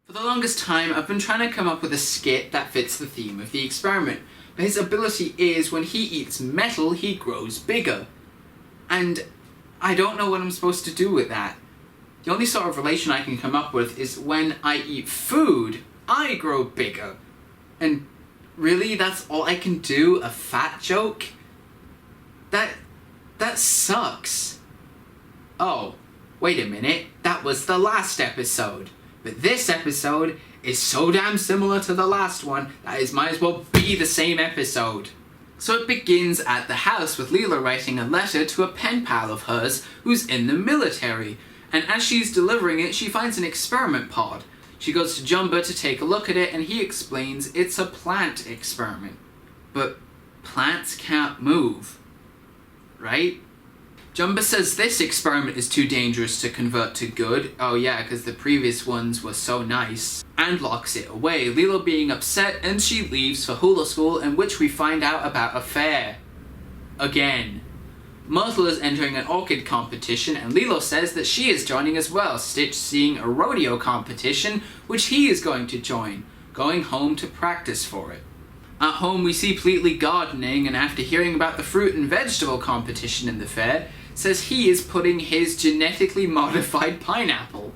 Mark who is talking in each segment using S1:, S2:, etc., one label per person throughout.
S1: For the longest time, I've been trying to come up with a skit that fits the theme of the experiment, but his ability is when he eats metal, he grows bigger. And I don't know what I'm supposed to do with that. The only sort of relation I can come up with is when I eat food, I grow bigger. And really, that's all I can do? A fat joke? That sucks. Oh, wait a minute, that was the last episode. But this episode is so damn similar to the last one that it might as well be the same episode. So it begins at the house with Lilo writing a letter to a pen pal of hers who's in the military. And as she's delivering it, she finds an experiment pod. She goes to Jumba to take a look at it and he explains it's a plant experiment. But plants can't move, right? Jumba says this experiment is too dangerous to convert to good. Oh yeah, because the previous ones were so nice. And locks it away, Lilo being upset, and she leaves for hula school, in which we find out about a fair. Again. Myrtle is entering an orchid competition, and Lilo says that she is joining as well, Stitch seeing a rodeo competition, which he is going to join, going home to practice for it. At home we see Pleatley gardening, and after hearing about the fruit and vegetable competition in the fair, says he is putting his genetically modified pineapple.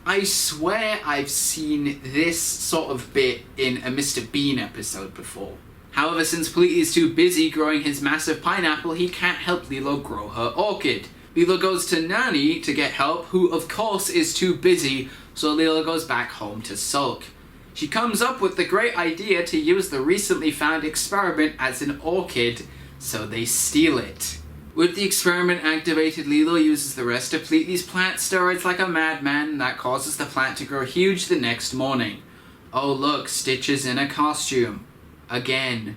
S1: I swear I've seen this sort of bit in a Mr. Bean episode before. However, since Pleatley is too busy growing his massive pineapple, he can't help Lilo grow her orchid. Lilo goes to Nani to get help, who of course is too busy, so Lilo goes back home to sulk. She comes up with the great idea to use the recently found experiment as an orchid, so they steal it. With the experiment activated, Lilo uses the rest of Pleatley's plant steroids like a madman, and that causes the plant to grow huge the next morning. Oh look, Stitch is in a costume. Again.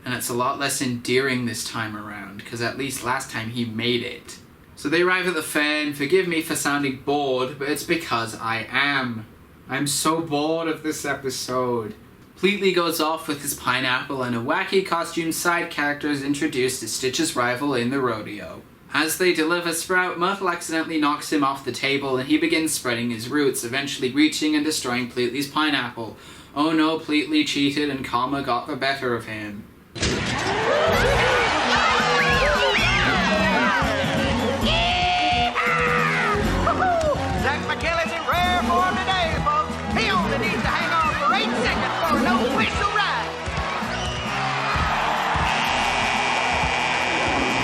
S1: And it's a lot less endearing this time around, because at least last time he made it. So they arrive at the fair, and forgive me for sounding bored, but it's because I am. I'm so bored of this episode. Pleatley goes off with his pineapple, and a wacky costume side character is introduced as Stitch's rival in the rodeo. As they deliver Sprout, Myrtle accidentally knocks him off the table, and he begins spreading his roots, eventually reaching and destroying Pleatley's pineapple. Oh no, Pleatley cheated and karma got the better of him.
S2: He only needs to hang on for 8 seconds for an official ride.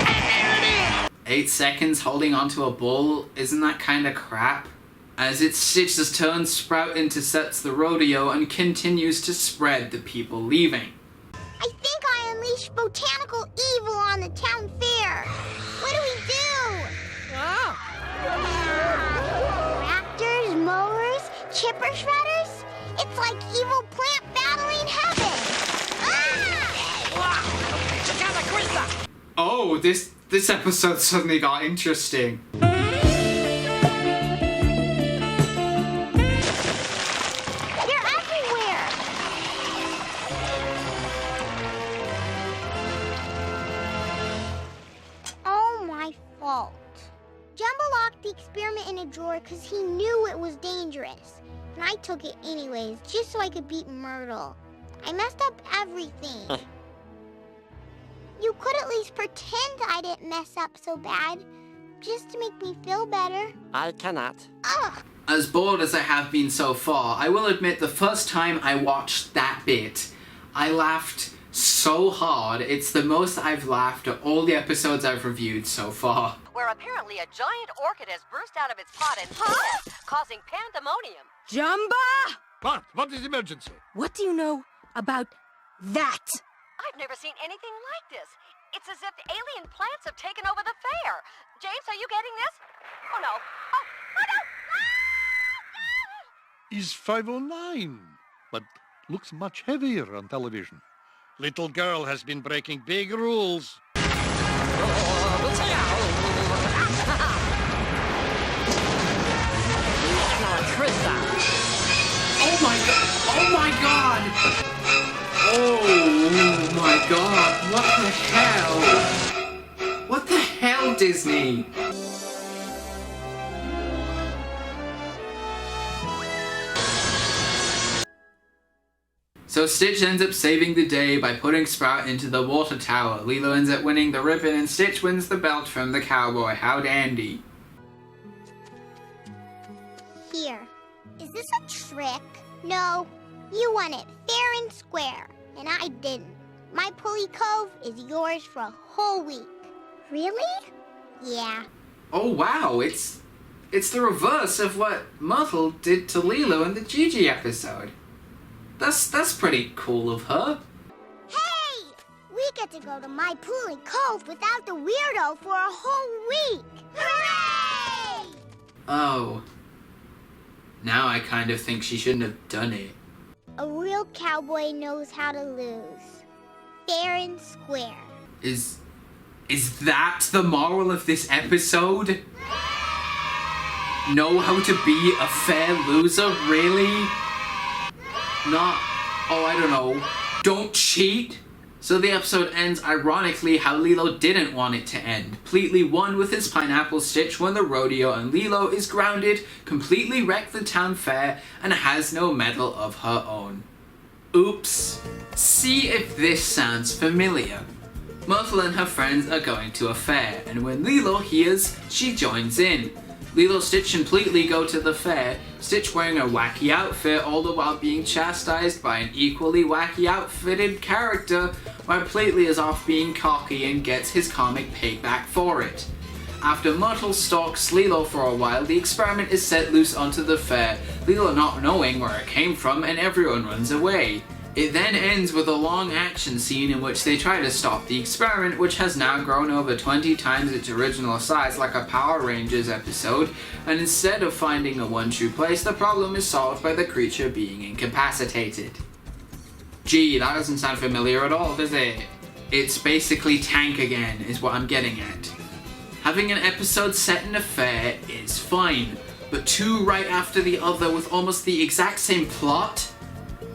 S2: And there it is!
S1: 8 seconds holding onto a bull? Isn't that kinda crap? As it's Stitch's turn, Sprout intercepts the rodeo and continues to spread the people leaving.
S3: I think I unleashed botanical evil on the town fair. What do we do? Tractors, mowers, chipper shredders? It's like evil plant battling heaven.
S1: Oh, this episode suddenly got interesting.
S3: They're everywhere. Oh, my fault. Jumbo locked the experiment in a drawer because he knew it was dangerous. And I took it anyways, just so I could beat Myrtle. I messed up everything. You could at least pretend I didn't mess up so bad, just to make me feel better.
S4: I cannot.
S3: Ugh.
S1: As bored as I have been so far, I will admit the first time I watched that bit, I laughed so hard. It's the most I've laughed at all the episodes I've reviewed so far.
S5: Where apparently a giant orchid has burst out of its pot and causing pandemonium.
S6: Jumba!
S7: What is emergency?
S6: What do you know about that?
S5: I've never seen anything like this. It's as if alien plants have taken over the fair. James, are you getting this? Oh no. Oh no!
S7: Is 509, but looks much heavier on television. Little girl has been breaking big rules.
S1: Oh my god! Oh my god! Oh my god! What the hell? What the hell, Disney? So Stitch ends up saving the day by putting Sprout into the water tower. Lilo ends up winning the ribbon and Stitch wins the belt from the cowboy. How dandy.
S3: Here. Is this a trick? No. You won it fair and square, and I didn't. My Pulley Cove is yours for a whole week. Really? Yeah.
S1: Oh wow, it's the reverse of what Myrtle did to Lilo in the Gigi episode. That's pretty cool of her.
S3: Hey! We get to go to my Pulley Cove without the weirdo for a whole week! Hooray!
S1: Oh. Now I kind of think she shouldn't have done it.
S3: A real cowboy knows how to lose. Fair and square.
S1: Is that the moral of this episode? Know how to be a fair loser, really? Not, oh, I don't know, don't cheat? So the episode ends ironically how Lilo didn't want it to end. Completely won with his pineapple, Stitch won the rodeo, and Lilo is grounded, completely wrecked the town fair, and has no medal of her own. Oops. See if this sounds familiar. Myrtle and her friends are going to a fair, and when Lilo hears, she joins in. Lilo Stitch completely go to the fair, Stitch wearing a wacky outfit, all the while being chastised by an equally wacky outfitted character, while Plately is off being cocky and gets his comic payback for it. After Myrtle stalks Lilo for a while, the experiment is set loose onto the fair, Lilo not knowing where it came from, and everyone runs away. It then ends with a long action scene in which they try to stop the experiment, which has now grown over 20 times its original size like a Power Rangers episode, and instead of finding a one true place, the problem is solved by the creature being incapacitated. Gee, that doesn't sound familiar at all, does it? It's basically Tank again, is what I'm getting at. Having an episode set in a fair is fine, but two right after the other with almost the exact same plot?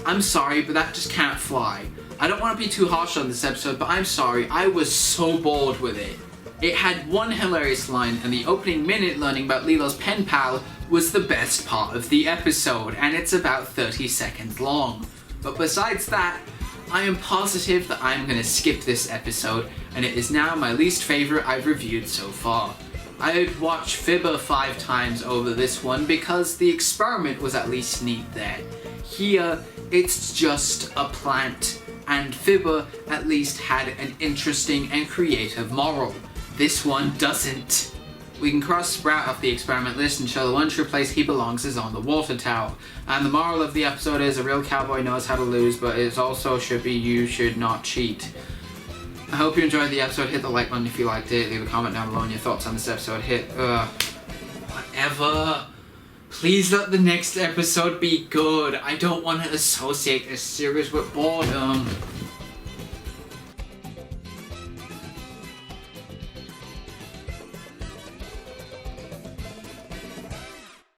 S1: I'm sorry, but that just can't fly. I don't want to be too harsh on this episode, but I'm sorry, I was so bored with it. It had one hilarious line, and the opening minute learning about Lilo's pen pal was the best part of the episode, and it's about 30 seconds long. But besides that, I am positive that I'm going to skip this episode, and it is now my least favourite I've reviewed so far. I'd watch Fibber 5 times over this one because the experiment was at least neat there. Here, it's just a plant, and Fibber at least had an interesting and creative moral. This one doesn't. We can cross Sprout off the experiment list and show the one true place he belongs is on the water tower. And the moral of the episode is a real cowboy knows how to lose, but it also should be you should not cheat. I hope you enjoyed the episode. Hit the like button if you liked it. Leave a comment down below on your thoughts on this episode. Hit, whatever. Please let the next episode be good. I don't want to associate this series with boredom.